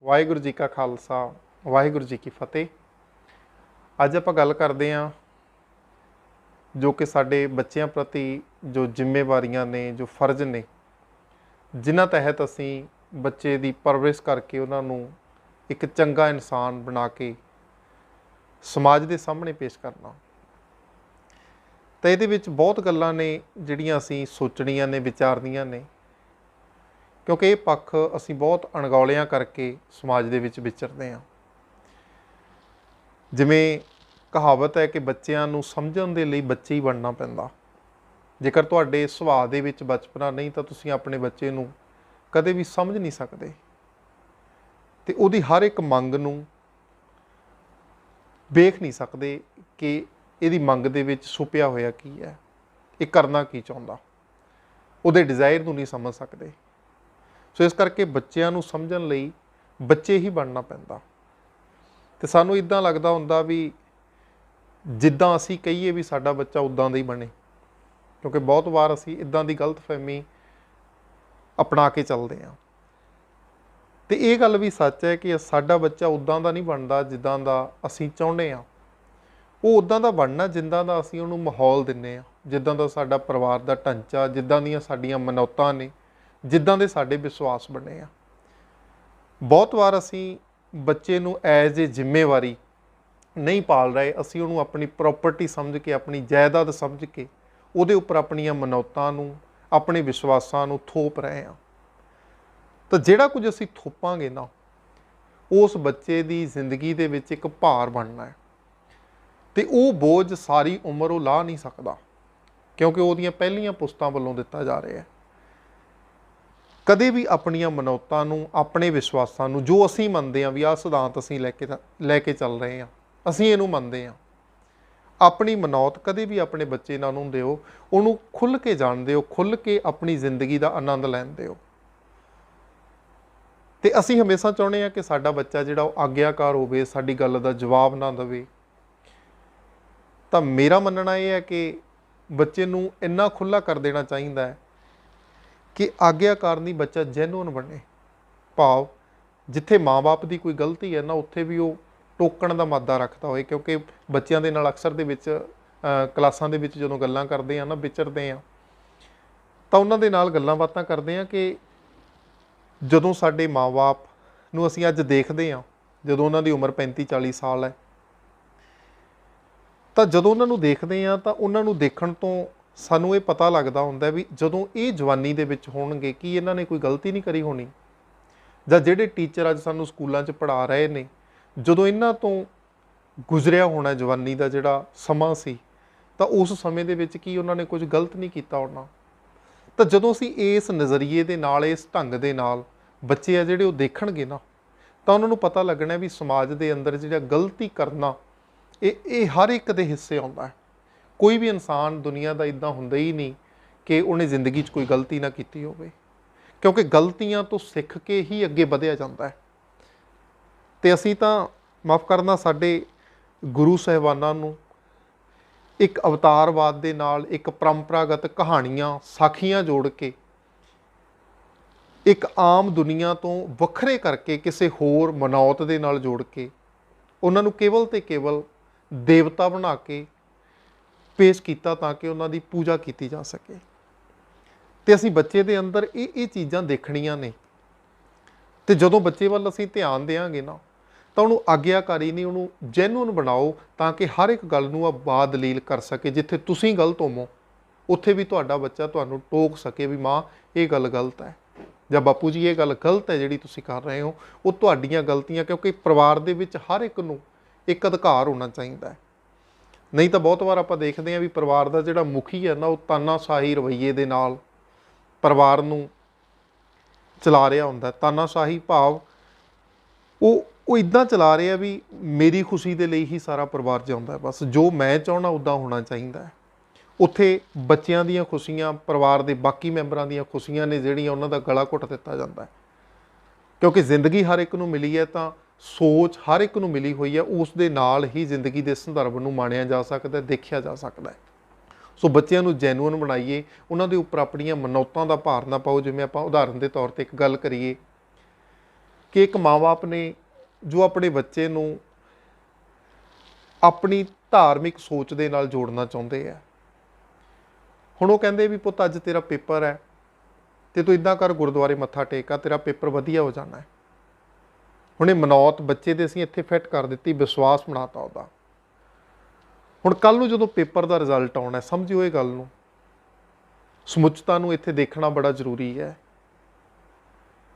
ਵਾਹਿਗੁਰੂ ਜੀ ਕਾ ਖਾਲਸਾ ਵਾਹਿਗੁਰੂ ਜੀ ਕੀ ਫਤਿਹ। ਅੱਜ ਆਪਾਂ ਗੱਲ ਕਰਦੇ ਹਾਂ ਜੋ ਕਿ ਸਾਡੇ ਬੱਚਿਆਂ ਪ੍ਰਤੀ ਜੋ ਜ਼ਿੰਮੇਵਾਰੀਆਂ ਨੇ, ਜੋ ਫਰਜ਼ ਨੇ, ਜਿਨ੍ਹਾਂ ਤਹਿਤ ਅਸੀਂ ਬੱਚੇ ਦੀ ਪਰਵਰਿਸ਼ ਕਰਕੇ ਉਹਨਾਂ ਨੂੰ ਇੱਕ ਚੰਗਾ ਇਨਸਾਨ ਬਣਾ ਕੇ ਸਮਾਜ ਦੇ ਸਾਹਮਣੇ ਪੇਸ਼ ਕਰਨਾ। ਤਾਂ ਇਹਦੇ ਵਿੱਚ ਬਹੁਤ ਗੱਲਾਂ ਨੇ ਜਿਹੜੀਆਂ ਅਸੀਂ ਸੋਚਣੀਆਂ ਨੇ, ਵਿਚਾਰਨੀਆਂ ਨੇ, ਕਿਉਂਕਿ ਇਹ ਪੱਖ ਅਸੀਂ ਬਹੁਤ ਅਣਗੌਲਿਆਂ ਕਰਕੇ ਸਮਾਜ ਦੇ ਵਿੱਚ ਵਿਚਰਦੇ ਹਾਂ। ਜਿਵੇਂ ਕਹਾਵਤ ਹੈ ਕਿ ਬੱਚਿਆਂ ਨੂੰ ਸਮਝਣ ਦੇ ਲਈ ਬੱਚੇ ਹੀ ਬਣਨਾ ਪੈਂਦਾ। ਜੇਕਰ ਤੁਹਾਡੇ ਸੁਭਾਅ ਦੇ ਵਿੱਚ ਬਚਪਨਾ ਨਹੀਂ ਤਾਂ ਤੁਸੀਂ ਆਪਣੇ ਬੱਚੇ ਨੂੰ ਕਦੇ ਵੀ ਸਮਝ ਨਹੀਂ ਸਕਦੇ ਅਤੇ ਉਹਦੀ ਹਰ ਇੱਕ ਮੰਗ ਨੂੰ ਵੇਖ ਨਹੀਂ ਸਕਦੇ ਕਿ ਇਹਦੀ ਮੰਗ ਦੇ ਵਿੱਚ ਛੁਪਿਆ ਹੋਇਆ ਕੀ ਹੈ, ਇਹ ਕਰਨਾ ਕੀ ਚਾਹੁੰਦਾ, ਉਹਦੇ ਡਿਜ਼ਾਇਰ ਨੂੰ ਨਹੀਂ ਸਮਝ ਸਕਦੇ। ਸੋ ਇਸ ਕਰਕੇ ਬੱਚਿਆਂ ਨੂੰ ਸਮਝਣ ਲਈ ਬੱਚੇ ਹੀ ਬਣਨਾ ਪੈਂਦਾ। ਅਤੇ ਸਾਨੂੰ ਇੱਦਾਂ ਲੱਗਦਾ ਹੁੰਦਾ ਵੀ ਜਿੱਦਾਂ ਅਸੀਂ ਕਹੀਏ ਵੀ ਸਾਡਾ ਬੱਚਾ ਉੱਦਾਂ ਦਾ ਹੀ ਬਣੇ, ਕਿਉਂਕਿ ਬਹੁਤ ਵਾਰ ਅਸੀਂ ਇੱਦਾਂ ਦੀ ਗਲਤਫਹਿਮੀ ਅਪਣਾ ਕੇ ਚੱਲਦੇ ਹਾਂ। ਅਤੇ ਇਹ ਗੱਲ ਵੀ ਸੱਚ ਹੈ ਕਿ ਸਾਡਾ ਬੱਚਾ ਉੱਦਾਂ ਦਾ ਨਹੀਂ ਬਣਦਾ ਜਿੱਦਾਂ ਦਾ ਅਸੀਂ ਚਾਹੁੰਦੇ ਹਾਂ। ਉਹ ਉੱਦਾਂ ਦਾ ਬਣਨਾ ਜਿੱਦਾਂ ਦਾ ਅਸੀਂ ਉਹਨੂੰ ਮਾਹੌਲ ਦਿੰਦੇ ਹਾਂ, ਜਿੱਦਾਂ ਦਾ ਸਾਡਾ ਪਰਿਵਾਰ ਦਾ ਢਾਂਚਾ, ਜਿੱਦਾਂ ਦੀਆਂ ਸਾਡੀਆਂ ਮਨੌਤਾਂ ਨੇ, ਜਿੱਦਾਂ ਦੇ ਸਾਡੇ ਵਿਸ਼ਵਾਸ ਬਣੇ ਆ। ਬਹੁਤ ਵਾਰ ਅਸੀਂ ਬੱਚੇ ਨੂੰ ਐਜ਼ ਏ ਜ਼ਿੰਮੇਵਾਰੀ ਨਹੀਂ ਪਾਲ ਰਹੇ, ਅਸੀਂ ਉਹਨੂੰ ਆਪਣੀ ਪ੍ਰੋਪਰਟੀ ਸਮਝ ਕੇ, ਆਪਣੀ ਜਾਇਦਾਦ ਸਮਝ ਕੇ ਉਹਦੇ ਉੱਪਰ ਆਪਣੀਆਂ ਮਨੌਤਾਂ ਨੂੰ, ਆਪਣੇ ਵਿਸ਼ਵਾਸਾਂ ਨੂੰ ਥੋਪ ਰਹੇ ਹਾਂ। ਤਾਂ ਜਿਹੜਾ ਕੁਝ ਅਸੀਂ ਥੋਪਾਂਗੇ ਨਾ, ਉਸ ਬੱਚੇ ਦੀ ਜ਼ਿੰਦਗੀ ਦੇ ਵਿੱਚ ਇੱਕ ਭਾਰ ਬਣਨਾ ਹੈ ਅਤੇ ਉਹ ਬੋਝ ਸਾਰੀ ਉਮਰ ਉਹ ਲਾਹ ਨਹੀਂ ਸਕਦਾ, ਕਿਉਂਕਿ ਉਹਦੀਆਂ ਪਹਿਲੀਆਂ ਪੁਸ਼ਤਾਂ ਵੱਲੋਂ ਦਿੱਤਾ ਜਾ ਰਿਹਾ ਹੈ। ਕਦੇ ਵੀ ਆਪਣੀਆਂ ਮਨੌਤਾਂ ਨੂੰ, ਆਪਣੇ ਵਿਸ਼ਵਾਸਾਂ ਨੂੰ, ਜੋ ਅਸੀਂ ਮੰਨਦੇ ਹਾਂ ਵੀ ਆਹ ਸਿਧਾਂਤ ਅਸੀਂ ਲੈ ਕੇ ਚੱਲ ਰਹੇ ਹਾਂ, ਅਸੀਂ ਇਹਨੂੰ ਮੰਨਦੇ ਹਾਂ, ਆਪਣੀ ਮਨੌਤ ਕਦੇ ਵੀ ਆਪਣੇ ਬੱਚੇ ਨਾਲ ਨੂੰ ਦਿਓ, ਉਹਨੂੰ ਖੁੱਲ੍ਹ ਕੇ ਜਾਣ ਦਿਓ, ਖੁੱਲ੍ਹ ਕੇ ਆਪਣੀ ਜ਼ਿੰਦਗੀ ਦਾ ਆਨੰਦ ਲੈਣ ਦਿਓ। ਅਤੇ ਅਸੀਂ ਹਮੇਸ਼ਾ ਚਾਹੁੰਦੇ ਹਾਂ ਕਿ ਸਾਡਾ ਬੱਚਾ ਜਿਹੜਾ ਉਹ ਆਗਿਆਕਾਰ ਹੋਵੇ, ਸਾਡੀ ਗੱਲ ਦਾ ਜਵਾਬ ਨਾ ਦੇਵੇ। ਤਾਂ ਮੇਰਾ ਮੰਨਣਾ ਇਹ ਹੈ ਕਿ ਬੱਚੇ ਨੂੰ ਇੰਨਾ ਖੁੱਲ੍ਹਾ ਕਰ ਦੇਣਾ ਚਾਹੀਦਾ ਹੈ ਕਿ ਆਗਿਆਕਾਰ ਨਹੀਂ, ਬੱਚਾ ਜੈਨੂਅਨ ਬਣੇ। ਭਾਵ ਜਿੱਥੇ ਮਾਂ-ਬਾਪ ਦੀ ਕੋਈ ਗਲਤੀ ਹੈ ਨਾ, ਉੱਥੇ ਵੀ ਉਹ ਟੋਕਣ ਦਾ ਮਾਦਾ ਰੱਖਦਾ ਹੋਏ, ਕਿਉਂਕਿ ਬੱਚਿਆਂ ਦੇ ਨਾਲ ਅਕਸਰ ਦੇ ਵਿੱਚ ਕਲਾਸਾਂ ਦੇ ਵਿੱਚ ਜਦੋਂ ਗੱਲਾਂ ਕਰਦੇ ਹਾਂ ਨਾ, ਵਿਚਰਦੇ ਹਾਂ, ਤਾਂ ਉਹਨਾਂ ਦੇ ਨਾਲ ਗੱਲਾਂ ਬਾਤਾਂ ਕਰਦੇ ਹਾਂ ਕਿ ਜਦੋਂ ਸਾਡੇ ਮਾਂ-ਬਾਪ ਨੂੰ ਅਸੀਂ ਅੱਜ ਦੇਖਦੇ ਹਾਂ, ਜਦੋਂ ਉਹਨਾਂ ਦੀ ਉਮਰ 35-40 ਸਾਲ ਹੈ, ਤਾਂ ਜਦੋਂ ਉਹਨਾਂ ਨੂੰ ਦੇਖਦੇ ਹਾਂ ਤਾਂ ਉਹਨਾਂ ਨੂੰ ਦੇਖਣ ਤੋਂ ਸਾਨੂੰ ਇਹ ਪਤਾ ਲੱਗਦਾ ਹੁੰਦਾ ਵੀ ਜਦੋਂ ਇਹ ਜਵਾਨੀ ਦੇ ਵਿੱਚ ਹੋਣਗੇ ਕੀ ਇਹਨਾਂ ਨੇ ਕੋਈ ਗਲਤੀ ਨਹੀਂ ਕਰੀ ਹੋਣੀ, ਜਾਂ ਜਿਹੜੇ ਟੀਚਰ ਅੱਜ ਸਾਨੂੰ ਸਕੂਲਾਂ 'ਚ ਪੜ੍ਹਾ ਰਹੇ ਨੇ, ਜਦੋਂ ਇਹਨਾਂ ਤੋਂ ਗੁਜ਼ਰਿਆ ਹੋਣਾ ਜਵਾਨੀ ਦਾ ਜਿਹੜਾ ਸਮਾਂ ਸੀ, ਤਾਂ ਉਸ ਸਮੇਂ ਦੇ ਵਿੱਚ ਕੀ ਉਹਨਾਂ ਨੇ ਕੁਝ ਗਲਤ ਨਹੀਂ ਕੀਤਾ ਹੋਣਾ। ਤਾਂ ਜਦੋਂ ਅਸੀਂ ਇਸ ਨਜ਼ਰੀਏ ਦੇ ਨਾਲ, ਇਸ ਢੰਗ ਦੇ ਨਾਲ ਬੱਚੇ ਆ ਜਿਹੜੇ ਉਹ ਦੇਖਣਗੇ ਨਾ, ਤਾਂ ਉਹਨਾਂ ਨੂੰ ਪਤਾ ਲੱਗਣਾ ਵੀ ਸਮਾਜ ਦੇ ਅੰਦਰ ਜਿਹੜਾ ਗਲਤੀ ਕਰਨਾ ਇਹ ਹਰ ਇੱਕ ਦੇ ਹਿੱਸੇ ਆਉਂਦਾ ਹੈ। ਕੋਈ ਵੀ ਇਨਸਾਨ ਦੁਨੀਆ ਦਾ ਇੱਦਾਂ ਹੁੰਦਾ ਹੀ ਨਹੀਂ ਕਿ ਉਹਨੇ ਜ਼ਿੰਦਗੀ 'ਚ ਕੋਈ ਗਲਤੀ ਨਾ ਕੀਤੀ ਹੋਵੇ, ਕਿਉਂਕਿ ਗਲਤੀਆਂ ਤੋਂ ਸਿੱਖ ਕੇ ਹੀ ਅੱਗੇ ਵਧਿਆ ਜਾਂਦਾ ਹੈ। ਅਤੇ ਅਸੀਂ ਤਾਂ ਮਾਫ਼ ਕਰਨਾ, ਸਾਡੇ ਗੁਰੂ ਸਾਹਿਬਾਨਾਂ ਨੂੰ ਇੱਕ ਅਵਤਾਰਵਾਦ ਦੇ ਨਾਲ, ਇੱਕ ਪਰੰਪਰਾਗਤ ਕਹਾਣੀਆਂ, ਸਾਖੀਆਂ ਜੋੜ ਕੇ ਇੱਕ ਆਮ ਦੁਨੀਆ ਤੋਂ ਵੱਖਰੇ ਕਰਕੇ, ਕਿਸੇ ਹੋਰ ਮਨੌਤ ਦੇ ਨਾਲ ਜੋੜ ਕੇ ਉਹਨਾਂ ਨੂੰ ਕੇਵਲ ਅਤੇ ਕੇਵਲ ਦੇਵਤਾ ਬਣਾ ਕੇ ਪੇਸ਼ ਕੀਤਾ ਤਾਂ ਕਿ ਉਹਨਾਂ ਦੀ ਪੂਜਾ ਕੀਤੀ ਜਾ ਸਕੇ। ਅਤੇ ਅਸੀਂ ਬੱਚੇ ਦੇ ਅੰਦਰ ਇਹ ਚੀਜ਼ਾਂ ਦੇਖਣੀਆਂ ਨੇ। ਅਤੇ ਜਦੋਂ ਬੱਚੇ ਵੱਲ ਅਸੀਂ ਧਿਆਨ ਦਿਆਂਗੇ ਨਾ, ਤਾਂ ਉਹਨੂੰ ਆਗਿਆਕਾਰੀ ਨਹੀਂ, ਉਹਨੂੰ ਜੈਨੂਅਨ ਬਣਾਓ ਤਾਂ ਕਿ ਹਰ ਇੱਕ ਗੱਲ ਨੂੰ ਆ ਦਲੀਲ ਕਰ ਸਕੇ। ਜਿੱਥੇ ਤੁਸੀਂ ਗਲਤ ਹੋਵੋ, ਉੱਥੇ ਵੀ ਤੁਹਾਡਾ ਬੱਚਾ ਤੁਹਾਨੂੰ ਟੋਕ ਸਕੇ ਵੀ ਮਾਂ ਇਹ ਗੱਲ ਗਲਤ ਹੈ, ਜਾਂ ਬਾਪੂ ਜੀ ਇਹ ਗੱਲ ਗਲਤ ਹੈ ਜਿਹੜੀ ਤੁਸੀਂ ਕਰ ਰਹੇ ਹੋ, ਉਹ ਤੁਹਾਡੀਆਂ ਗਲਤੀਆਂ। ਕਿਉਂਕਿ ਪਰਿਵਾਰ ਦੇ ਵਿੱਚ ਹਰ ਇੱਕ ਨੂੰ ਇੱਕ ਅਧਿਕਾਰ ਹੋਣਾ ਚਾਹੀਦਾ ਹੈ। ਨਹੀਂ ਤਾਂ ਬਹੁਤ ਵਾਰ ਆਪਾਂ ਦੇਖਦੇ ਹਾਂ ਵੀ ਪਰਿਵਾਰ ਦਾ ਜਿਹੜਾ ਮੁਖੀ ਹੈ ਨਾ, ਉਹ ਤਾਨਾਸ਼ਾਹੀ ਰਵੱਈਏ ਦੇ ਨਾਲ ਪਰਿਵਾਰ ਨੂੰ ਚਲਾ ਰਿਹਾ ਹੁੰਦਾ। ਤਾਨਾਸ਼ਾਹੀ ਭਾਵ ਉਹ ਇੱਦਾਂ ਚਲਾ ਰਿਹਾ ਵੀ ਮੇਰੀ ਖੁਸ਼ੀ ਦੇ ਲਈ ਹੀ ਸਾਰਾ ਪਰਿਵਾਰ ਜਿਉਂਦਾ, ਬਸ ਜੋ ਮੈਂ ਚਾਹੁੰਦਾ ਉੱਦਾਂ ਹੋਣਾ ਚਾਹੀਦਾ ਹੈ। ਉੱਥੇ ਬੱਚਿਆਂ ਦੀਆਂ ਖੁਸ਼ੀਆਂ, ਪਰਿਵਾਰ ਦੇ ਬਾਕੀ ਮੈਂਬਰਾਂ ਦੀਆਂ ਖੁਸ਼ੀਆਂ ਨੇ ਜਿਹੜੀਆਂ, ਉਹਨਾਂ ਦਾ ਗਲਾ ਘੁੱਟ ਦਿੱਤਾ ਜਾਂਦਾ ਹੈ। ਕਿਉਂਕਿ ਜ਼ਿੰਦਗੀ ਹਰ ਇੱਕ ਨੂੰ ਮਿਲੀ ਹੈ, ਤਾਂ ਸੋਚ ਹਰ ਇੱਕ ਨੂੰ ਮਿਲੀ ਹੋਈ ਹੈ, ਉਸ ਦੇ ਨਾਲ ਹੀ ਜ਼ਿੰਦਗੀ ਦੇ ਸੰਦਰਭ ਨੂੰ ਮਾਣਿਆ ਜਾ ਸਕਦਾ, ਦੇਖਿਆ ਜਾ ਸਕਦਾ ਹੈ। ਸੋ ਬੱਚਿਆਂ ਨੂੰ ਜੈਨੂਅਨ ਬਣਾਈਏ, ਉਹਨਾਂ ਦੇ ਉੱਪਰ ਆਪਣੀਆਂ ਮਨੌਤਾਂ ਦਾ ਭਾਰ ਨਾ ਪਾਓ। ਜਿਵੇਂ ਆਪਾਂ ਉਦਾਹਰਨ ਦੇ ਤੌਰ 'ਤੇ ਇੱਕ ਗੱਲ ਕਰੀਏ कि एक माँ बाप ने जो अपने बच्चे ਨੂੰ ਆਪਣੀ ਧਾਰਮਿਕ ਸੋਚ ਦੇ ਨਾਲ ਜੋੜਨਾ ਚਾਹੁੰਦੇ ਆ। ਹੁਣ ਉਹ ਕਹਿੰਦੇ ਵੀ ਪੁੱਤ ਅੱਜ ਤੇਰਾ ਪੇਪਰ ਹੈ ਤੇ ਤੂੰ ਇਦਾਂ ਕਰ ਗੁਰਦੁਆਰੇ ਮੱਥਾ ਟੇਕ ਆ, ਤੇਰਾ ਪੇਪਰ ਵਧੀਆ ਹੋ ਜਾਣਾ ਹੈ। ਹੁਣ ਇਹ ਮਨੌਤ ਬੱਚੇ ਦੇ ਅਸੀਂ ਇੱਥੇ ਫਿੱਟ ਕਰ ਦਿੱਤੀ, ਵਿਸ਼ਵਾਸ ਬਣਾਤਾ ਉਹਦਾ। ਹੁਣ ਕੱਲ੍ਹ ਨੂੰ ਜਦੋਂ ਪੇਪਰ ਦਾ ਰਿਜ਼ਲਟ ਆਉਣਾ, ਸਮਝਿਓ ਇਹ ਗੱਲ ਨੂੰ, ਸਮੁੱਚਤਾ ਨੂੰ ਇੱਥੇ ਦੇਖਣਾ ਬੜਾ ਜ਼ਰੂਰੀ ਹੈ।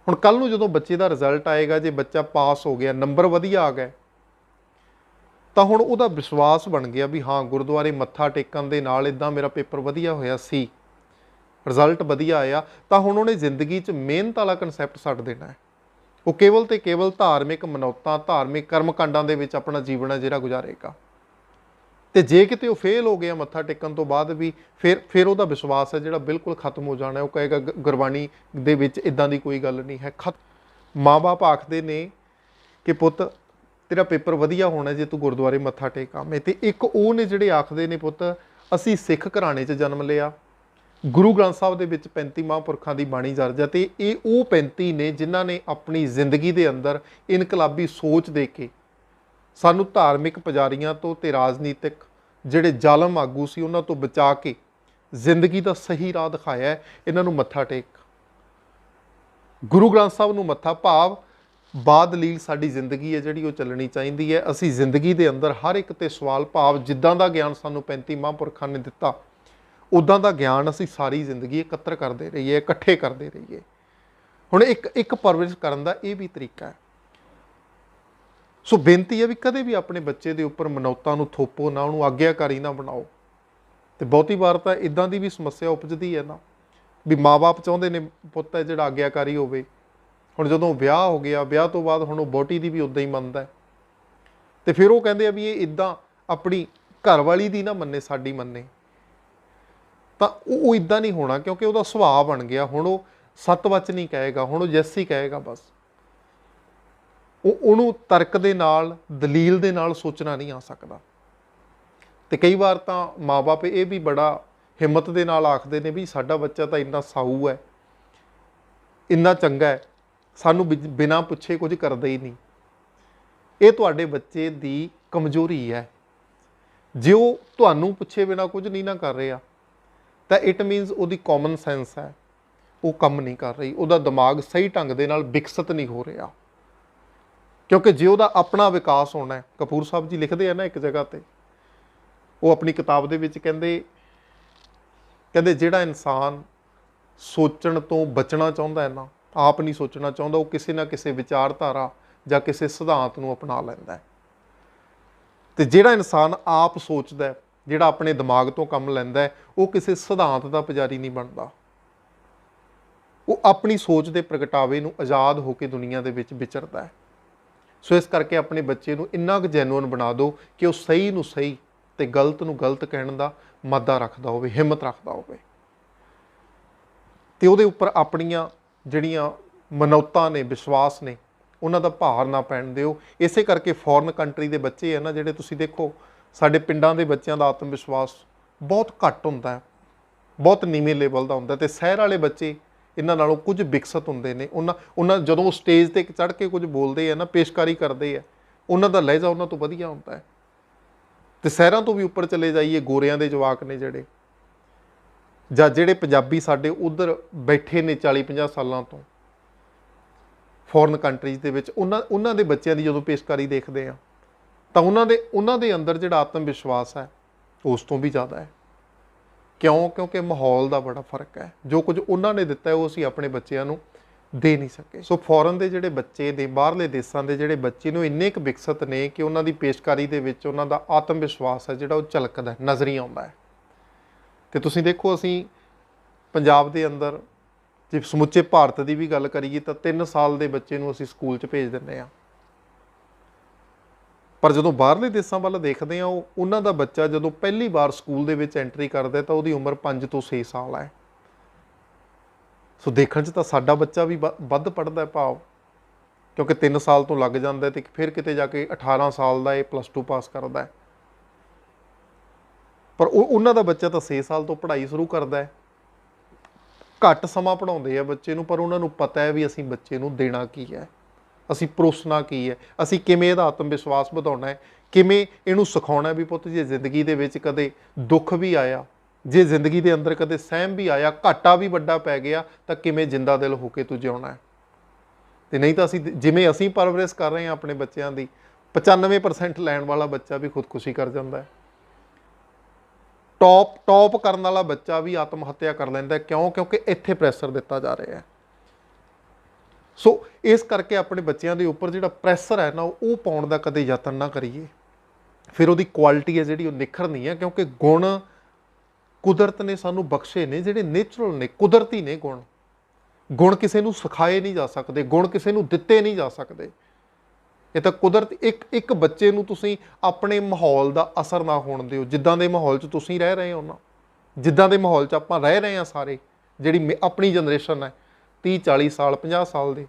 ਹੁਣ ਕੱਲ੍ਹ ਨੂੰ ਜਦੋਂ ਬੱਚੇ ਦਾ ਰਿਜ਼ਲਟ ਆਏਗਾ, ਜੇ ਬੱਚਾ ਪਾਸ ਹੋ ਗਿਆ, ਨੰਬਰ ਵਧੀਆ ਆ ਗਏ, ਤਾਂ ਹੁਣ ਉਹਦਾ ਵਿਸ਼ਵਾਸ ਬਣ ਗਿਆ ਵੀ ਹਾਂ ਗੁਰਦੁਆਰੇ ਮੱਥਾ ਟੇਕਣ ਦੇ ਨਾਲ ਇੱਦਾਂ ਮੇਰਾ ਪੇਪਰ ਵਧੀਆ ਹੋਇਆ ਸੀ, ਰਿਜ਼ਲਟ ਵਧੀਆ ਆਇਆ। ਤਾਂ ਹੁਣ ਉਹਨੇ ਜ਼ਿੰਦਗੀ 'ਚ ਮਿਹਨਤ ਵਾਲਾ ਕਨਸੈਪਟ ਛੱਡ ਦੇਣਾ ਹੈ। ਉਹ ਕੇਵਲ ਤੇ ਕੇਵਲ ਧਾਰਮਿਕ ਮਨੌਤਾਂ, ਧਾਰਮਿਕ ਕਰਮਕਾਂਡਾਂ ਦੇ ਵਿੱਚ ਆਪਣਾ ਜੀਵਨ ਹੈ ਜਿਹੜਾ ਗੁਜ਼ਾਰੇਗਾ। ਤੇ ਜੇ ਕਿਤੇ ਉਹ ਫੇਲ ਹੋ ਗਿਆ ਮੱਥਾ ਟੇਕਣ ਤੋਂ ਬਾਅਦ ਵੀ, ਫਿਰ ਉਹਦਾ ਵਿਸ਼ਵਾਸ ਹੈ ਜਿਹੜਾ ਬਿਲਕੁਲ ਖਤਮ ਹੋ ਜਾਣਾ। ਉਹ ਕਹੇਗਾ ਗੁਰਬਾਣੀ ਦੇ ਵਿੱਚ ਇੱਦਾਂ ਦੀ ਕੋਈ ਗੱਲ ਨਹੀਂ ਹੈ। ਮਾਂ ਬਾਪ ਆਖਦੇ ਨੇ ਕਿ ਪੁੱਤ ਤੇਰਾ ਪੇਪਰ ਵਧੀਆ ਹੋਣਾ ਜੇ ਤੂੰ ਗੁਰਦੁਆਰੇ ਮੱਥਾ ਟੇਕ ਆਵੇਂ। ਤੇ ਇੱਕ ਉਹ ਨੇ ਜਿਹੜੇ ਆਖਦੇ ਨੇ ਪੁੱਤ ਅਸੀਂ ਸਿੱਖ ਘਰਾਣੇ 'ਚ ਜਨਮ ਲਿਆ, ਗੁਰੂ ਗ੍ਰੰਥ ਸਾਹਿਬ ਦੇ ਵਿੱਚ 35 ਮਹਾਂਪੁਰਖਾਂ ਦੀ ਬਾਣੀ ਦਰਜ ਹੈ, ਤੇ ਇਹ ਉਹ 35 ਨੇ ਜਿਨ੍ਹਾਂ ਨੇ ਆਪਣੀ ਜ਼ਿੰਦਗੀ ਦੇ ਅੰਦਰ ਇਨਕਲਾਬੀ ਸੋਚ ਦੇ ਕੇ ਸਾਨੂੰ ਧਾਰਮਿਕ ਪੁਜਾਰੀਆਂ ਤੋਂ ਤੇ ਰਾਜਨੀਤਿਕ ਜਿਹੜੇ ਜ਼ਾਲਮ ਆਗੂ ਸੀ ਉਹਨਾਂ ਤੋਂ ਬਚਾ ਕੇ ਜ਼ਿੰਦਗੀ ਦਾ ਸਹੀ ਰਾਹ ਦਿਖਾਇਆ ਹੈ। ਇਹਨਾਂ ਨੂੰ ਮੱਥਾ ਟੇਕ, ਗੁਰੂ ਗ੍ਰੰਥ ਸਾਹਿਬ ਨੂੰ ਮੱਥਾ, ਭਾਵ ਬਾਦਲੀਲ ਸਾਡੀ ਜ਼ਿੰਦਗੀ ਹੈ ਜਿਹੜੀ ਉਹ ਚੱਲਣੀ ਚਾਹੀਦੀ ਹੈ। ਅਸੀਂ ਜ਼ਿੰਦਗੀ ਦੇ ਅੰਦਰ ਹਰ ਇੱਕ ਤੇ ਸਵਾਲ, ਭਾਵ ਜਿੱਦਾਂ ਦਾ ਗਿਆਨ ਸਾਨੂੰ 35 ਮਹਾਂਪੁਰਖਾਂ ਨੇ ਦਿੱਤਾ ਉੱਦਾਂ ਦਾ ਗਿਆਨ ਅਸੀਂ ਸਾਰੀ ਜ਼ਿੰਦਗੀ ਇਕੱਤਰ ਕਰਦੇ ਰਹੀਏ, ਇਕੱਠੇ ਕਰਦੇ ਰਹੀਏ। ਹੁਣ ਇੱਕ ਪਰਵਰਿਸ਼ ਕਰਨ ਦਾ ਇਹ ਵੀ ਤਰੀਕਾ ਹੈ। ਸੋ ਬੇਨਤੀ ਹੈ ਵੀ ਕਦੇ ਵੀ ਆਪਣੇ ਬੱਚੇ ਦੇ ਉੱਪਰ ਮਨੌਤਾਂ ਨੂੰ ਥੋਪੋ ਨਾ, ਉਹਨੂੰ ਆਗਿਆਕਾਰੀ ਨਾ ਬਣਾਓ। ਤੇ ਬਹੁਤੀ ਵਾਰ ਤਾਂ ਇਦਾਂ ਦੀ ਵੀ ਸਮੱਸਿਆ ਉਪਜਦੀ ਹੈ ਨਾ ਵੀ ਮਾਂ-ਬਾਪ ਚਾਹੁੰਦੇ ਨੇ ਪੁੱਤ ਹੈ ਜਿਹੜਾ ਆਗਿਆਕਾਰੀ ਹੋਵੇ। ਹੁਣ ਜਦੋਂ ਵਿਆਹ ਹੋ ਗਿਆ, ਵਿਆਹ ਤੋਂ ਬਾਅਦ ਹੁਣ ਉਹ ਵਹੁਟੀ ਦੀ ਵੀ ਉੱਦਾਂ ਹੀ ਮੰਨਦਾ ਹੈ। ਤੇ ਫਿਰ ਉਹ ਕਹਿੰਦੇ ਆ ਵੀ ਇਹ ਇੱਦਾਂ ਆਪਣੀ ਘਰਵਾਲੀ ਦੀ ਨਾ ਮੰਨੇ, ਸਾਡੀ ਮੰਨੇ। ਤਾਂ ਉਹ ਇੱਦਾਂ ਨਹੀਂ ਹੋਣਾ, ਕਿਉਂਕਿ ਉਹਦਾ ਸੁਭਾਅ ਬਣ ਗਿਆ। ਹੁਣ ਉਹ ਸੱਤ ਵਚ ਨਹੀਂ ਕਹੇਗਾ, ਹੁਣ ਉਹ ਜੈਸ ਹੀ ਕਹੇਗਾ ਬਸ। ਉਹਨੂੰ ਤਰਕ ਦੇ ਨਾਲ, ਦਲੀਲ ਦੇ ਨਾਲ ਸੋਚਣਾ ਨਹੀਂ ਆ ਸਕਦਾ। ਤੇ ਕਈ ਵਾਰ ਤਾਂ ਮਾਂ-ਬਾਪ ਇਹ ਵੀ ਬੜਾ ਹਿੰਮਤ ਦੇ ਨਾਲ ਆਖਦੇ ਨੇ ਵੀ ਸਾਡਾ ਬੱਚਾ ਤਾਂ ਇੰਨਾ ਸਾਊ ਹੈ, ਇੰਨਾ ਚੰਗਾ ਹੈ, ਸਾਨੂੰ ਬਿਨਾਂ ਪੁੱਛੇ ਕੁਝ ਕਰਦਾ ਹੀ ਨਹੀਂ। ਇਹ ਤੁਹਾਡੇ ਬੱਚੇ ਦੀ ਕਮਜ਼ੋਰੀ ਹੈ। ਜੇ ਉਹ ਤੁਹਾਨੂੰ ਪੁੱਛੇ ਬਿਨਾਂ ਕੁਝ ਨਹੀਂ ਨਾ ਕਰ ਰਿਹਾ, ਤਾਂ ਇਟ ਮੀਨਸ ਉਹਦੀ ਕਾਮਨ ਸੈਂਸ ਹੈ ਉਹ ਕੰਮ ਨਹੀਂ ਕਰ ਰਹੀ, ਉਹਦਾ ਦਿਮਾਗ ਸਹੀ ਢੰਗ ਦੇ ਨਾਲ ਵਿਕਸਿਤ ਨਹੀਂ ਹੋ ਰਿਹਾ। ਕਿਉਂਕਿ ਜੇ ਉਹਦਾ ਆਪਣਾ ਵਿਕਾਸ ਹੋਣਾ ਹੈ, ਕਪੂਰ ਸਾਹਿਬ ਜੀ ਲਿਖਦੇ ਆ ਨਾ ਇੱਕ ਜਗ੍ਹਾ ਤੇ, ਉਹ ਆਪਣੀ ਕਿਤਾਬ ਦੇ ਵਿੱਚ ਕਹਿੰਦੇ ਜਿਹੜਾ ਇਨਸਾਨ ਸੋਚਣ ਤੋਂ ਬਚਣਾ ਚਾਹੁੰਦਾ ਹੈ ਨਾ, ਆਪ ਨਹੀਂ ਸੋਚਣਾ ਚਾਹੁੰਦਾ, ਉਹ ਕਿਸੇ ਨਾ ਕਿਸੇ ਵਿਚਾਰਧਾਰਾ ਜਾਂ ਕਿਸੇ ਸਿਧਾਂਤ ਨੂੰ ਅਪਣਾ ਲੈਂਦਾ ਹੈ। ਤੇ ਜਿਹੜਾ ਇਨਸਾਨ ਆਪ ਸੋਚਦਾ, ਜਿਹੜਾ ਆਪਣੇ ਦਿਮਾਗ ਤੋਂ ਕੰਮ ਲੈਂਦਾ ਹੈ, ਉਹ ਕਿਸੇ ਸਿਧਾਂਤ ਦਾ ਪੁਜਾਰੀ ਨਹੀਂ ਬਣਦਾ। ਉਹ ਆਪਣੀ ਸੋਚ ਦੇ ਪ੍ਰਗਟਾਵੇ ਨੂੰ ਆਜ਼ਾਦ ਹੋ ਕੇ ਦੁਨੀਆ ਦੇ ਵਿੱਚ ਵਿਚਰਦਾ ਹੈ। ਸੋ ਇਸ ਕਰਕੇ ਆਪਣੇ ਬੱਚੇ ਨੂੰ ਇੰਨਾ ਕੁ ਜੈਨੂਅਨ ਬਣਾ ਦਿਓ ਕਿ ਉਹ ਸਹੀ ਨੂੰ ਸਹੀ ਤੇ ਗਲਤ ਨੂੰ ਗਲਤ ਕਹਿਣ ਦਾ ਮਾਦਾ ਰੱਖਦਾ ਹੋਵੇ, ਹਿੰਮਤ ਰੱਖਦਾ ਹੋਵੇ। ਤੇ ਉਹਦੇ ਉੱਪਰ ਆਪਣੀਆਂ ਜਿਹੜੀਆਂ ਮਨੌਤਾਂ ਨੇ, ਵਿਸ਼ਵਾਸ ਨੇ, ਉਹਨਾਂ ਦਾ ਭਾਰ ਨਾ ਪੈਣ ਦਿਓ। ਇਸੇ ਕਰਕੇ ਫੋਰਨ ਕੰਟਰੀ ਦੇ ਬੱਚੇ ਹੈ ਨਾ ਜਿਹੜੇ, ਤੁਸੀਂ ਦੇਖੋ ਸਾਡੇ ਪਿੰਡਾਂ ਦੇ ਬੱਚਿਆਂ ਦਾ ਆਤਮ ਵਿਸ਼ਵਾਸ ਬਹੁਤ ਘੱਟ ਹੁੰਦਾ ਹੈ, ਬਹੁਤ ਨੀਵੇਂ ਲੈਵਲ ਦਾ ਹੁੰਦਾ। ਤੇ ਸ਼ਹਿਰ ਵਾਲੇ ਬੱਚੇ ਇਹਨਾਂ ਨਾਲੋਂ ਕੁਝ ਵਿਕਸਿਤ ਹੁੰਦੇ ਨੇ। ਉਹਨਾਂ ਜਦੋਂ ਸਟੇਜ 'ਤੇ ਚੜ੍ਹ ਕੇ ਕੁਝ ਬੋਲਦੇ ਆ ਨਾ, ਪੇਸ਼ਕਾਰੀ ਕਰਦੇ ਆ, ਉਹਨਾਂ ਦਾ ਲਹਿਜਾ ਉਹਨਾਂ ਤੋਂ ਵਧੀਆ ਹੁੰਦਾ ਹੈ। ਤੇ ਸ਼ਹਿਰਾਂ ਤੋਂ ਵੀ ਉੱਪਰ ਚਲੇ ਜਾਈਏ, ਗੋਰਿਆਂ ਦੇ ਜਵਾਕ ਨੇ ਜਿਹੜੇ, ਜਾਂ ਜਿਹੜੇ ਪੰਜਾਬੀ ਸਾਡੇ ਉੱਧਰ ਬੈਠੇ ਨੇ 40-50 ਸਾਲਾਂ ਤੋਂ ਫੋਰਨ ਕੰਟਰੀਜ਼ ਦੇ ਵਿੱਚ, ਉਹਨਾਂ ਦੇ ਬੱਚਿਆਂ ਦੀ ਜਦੋਂ ਪੇਸ਼ਕਾਰੀ ਦੇਖਦੇ ਆ ਤਾਂ ਉਹਨਾਂ ਦੇ ਅੰਦਰ ਜਿਹੜਾ ਆਤਮ ਵਿਸ਼ਵਾਸ ਹੈ ਉਸ ਤੋਂ ਵੀ ਜ਼ਿਆਦਾ ਹੈ। ਕਿਉਂ? ਕਿਉਂਕਿ ਮਾਹੌਲ ਦਾ ਬੜਾ ਫਰਕ ਹੈ। ਜੋ ਕੁਝ ਉਹਨਾਂ ਨੇ ਦਿੱਤਾ ਹੈ ਉਹ ਅਸੀਂ ਆਪਣੇ ਬੱਚਿਆਂ ਨੂੰ ਦੇ ਨਹੀਂ ਸਕੇ। ਸੋ ਫੋਰਨ ਦੇ ਜਿਹੜੇ ਬੱਚੇ ਨੇ, ਬਾਹਰਲੇ ਦੇਸ਼ਾਂ ਦੇ ਜਿਹੜੇ ਬੱਚੇ ਨੇ, ਉਹ ਇੰਨੇ ਕੁ ਵਿਕਸਿਤ ਨੇ ਕਿ ਉਹਨਾਂ ਦੀ ਪੇਸ਼ਕਾਰੀ ਦੇ ਵਿੱਚ ਉਹਨਾਂ ਦਾ ਆਤਮ ਵਿਸ਼ਵਾਸ ਹੈ ਜਿਹੜਾ ਉਹ ਝਲਕਦਾ, ਨਜ਼ਰੀ ਆਉਂਦਾ ਹੈ। ਤੇ ਤੁਸੀਂ ਦੇਖੋ, ਅਸੀਂ ਪੰਜਾਬ ਦੇ ਅੰਦਰ ਜੇ ਸਮੁੱਚੇ ਭਾਰਤ ਦੀ ਵੀ ਗੱਲ ਕਰੀਏ ਤਾਂ 3 ਸਾਲ ਦੇ ਬੱਚੇ ਨੂੰ ਅਸੀਂ ਸਕੂਲ 'ਚ ਭੇਜ ਦਿੰਦੇ ਹਾਂ। ਪਰ ਜਦੋਂ ਬਾਹਰਲੇ ਦੇਸ਼ਾਂ ਵੱਲ ਦੇਖਦੇ ਹਾਂ, ਉਹਨਾਂ ਦਾ ਬੱਚਾ ਜਦੋਂ ਪਹਿਲੀ ਵਾਰ ਸਕੂਲ ਦੇ ਵਿੱਚ ਐਂਟਰੀ ਕਰਦਾ ਤਾਂ ਉਹਦੀ ਉਮਰ 5 ਤੋਂ 6 ਸਾਲ ਹੈ। ਸੋ ਦੇਖਣ 'ਚ ਤਾਂ ਸਾਡਾ ਬੱਚਾ ਵੀ ਵੱਧ ਪੜ੍ਹਦਾ ਭਾਵ, ਕਿਉਂਕਿ 3 ਸਾਲ ਤੋਂ ਲੱਗ ਜਾਂਦਾ ਤੇ ਫਿਰ ਕਿਤੇ ਜਾ ਕੇ 18 ਸਾਲ ਦਾ ਇਹ +2 ਪਾਸ ਕਰਦਾ ਹੈ। ਪਰ ਉਹਨਾਂ ਦਾ ਬੱਚਾ ਤਾਂ 6 ਸਾਲ ਤੋਂ ਪੜ੍ਹਾਈ ਸ਼ੁਰੂ ਕਰਦਾ ਹੈ। ਘੱਟ ਸਮਾਂ ਪੜ੍ਹਾਉਂਦੇ ਆ ਬੱਚੇ ਨੂੰ, ਪਰ ਉਹਨਾਂ ਨੂੰ ਪਤਾ ਹੈ ਵੀ ਅਸੀਂ ਬੱਚੇ ਨੂੰ ਦੇਣਾ ਕੀ ਹੈ। ਅਸੀਂ ਪਰੋਸਣਾ ਕੀ ਹੈ, ਅਸੀਂ ਕਿਵੇਂ ਇਹਦਾ ਆਤਮ ਵਿਸ਼ਵਾਸ ਵਧਾਉਣਾ ਹੈ, ਕਿਵੇਂ ਇਹਨੂੰ ਸਿਖਾਉਣਾ ਵੀ ਪੁੱਤ ਜੇ ਜ਼ਿੰਦਗੀ ਦੇ ਵਿੱਚ ਕਦੇ ਦੁੱਖ ਵੀ ਆਇਆ, ਜੇ ਜ਼ਿੰਦਗੀ ਦੇ ਅੰਦਰ ਕਦੇ ਸਹਿਮ ਵੀ ਆਇਆ, ਘਾਟਾ ਵੀ ਵੱਡਾ ਪੈ ਗਿਆ, ਤਾਂ ਕਿਵੇਂ ਜਿੰਦਾ ਦਿਲ ਹੋ ਕੇ ਤੂੰ ਜਿਉਣਾ ਹੈ। ਤੇ ਨਹੀਂ ਤਾਂ ਅਸੀਂ ਜਿਵੇਂ ਅਸੀਂ ਪਰਵਰਿਸ਼ ਕਰ ਰਹੇ ਹਾਂ ਆਪਣੇ ਬੱਚਿਆਂ ਦੀ, 95% ਲੈਣ ਵਾਲਾ ਬੱਚਾ ਵੀ ਖੁਦਕੁਸ਼ੀ ਕਰ ਜਾਂਦਾ ਹੈ। ਟੌਪ ਕਰਨ ਵਾਲਾ ਬੱਚਾ ਵੀ ਆਤਮ ਹੱਤਿਆ ਕਰ ਲੈਂਦਾ। ਕਿਉਂ? ਕਿਉਂਕਿ ਇੱਥੇ ਪ੍ਰੈਸ਼ਰ ਦਿੱਤਾ ਜਾ ਰਿਹਾ ਹੈ। ਸੋ ਇਸ ਕਰਕੇ ਆਪਣੇ ਬੱਚਿਆਂ ਦੇ ਉੱਪਰ ਜਿਹੜਾ ਪ੍ਰੈਸ਼ਰ ਹੈ ਨਾ, ਉਹ ਪਾਉਣ ਦਾ ਕਦੇ ਯਤਨ ਨਾ ਕਰੀਏ। ਫਿਰ ਉਹਦੀ ਕੁਆਲਿਟੀ ਹੈ ਜਿਹੜੀ ਉਹ ਨਿਖਰਨੀ ਹੈ, ਕਿਉਂਕਿ ਗੁਣ ਕੁਦਰਤ ਨੇ ਸਾਨੂੰ ਬਖਸ਼ੇ ਨੇ, ਜਿਹੜੇ ਨੇਚਰਲ ਨੇ, ਕੁਦਰਤੀ ਨੇ ਗੁਣ। ਗੁਣ ਕਿਸੇ ਨੂੰ ਸਿਖਾਏ ਨਹੀਂ ਜਾ ਸਕਦੇ, ਗੁਣ ਕਿਸੇ ਨੂੰ ਦਿੱਤੇ ਨਹੀਂ ਜਾ ਸਕਦੇ। ਇਹ ਤਾਂ ਕੁਦਰਤ। ਇੱਕ ਬੱਚੇ ਨੂੰ ਤੁਸੀਂ ਆਪਣੇ ਮਾਹੌਲ ਦਾ ਅਸਰ ਨਾ ਹੋਣ ਦਿਓ। ਜਿੱਦਾਂ ਦੇ ਮਾਹੌਲ 'ਚ ਤੁਸੀਂ ਰਹਿ ਰਹੇ ਹੋ ਨਾ, ਜਿੱਦਾਂ ਦੇ ਮਾਹੌਲ 'ਚ ਆਪਾਂ ਰਹਿ ਰਹੇ ਹਾਂ ਸਾਰੇ, ਜਿਹੜੀ ਆਪਣੀ ਜਨਰੇਸ਼ਨ ਹੈ 30 40 ਸਾਲ 50 ਸਾਲ ਦੇ,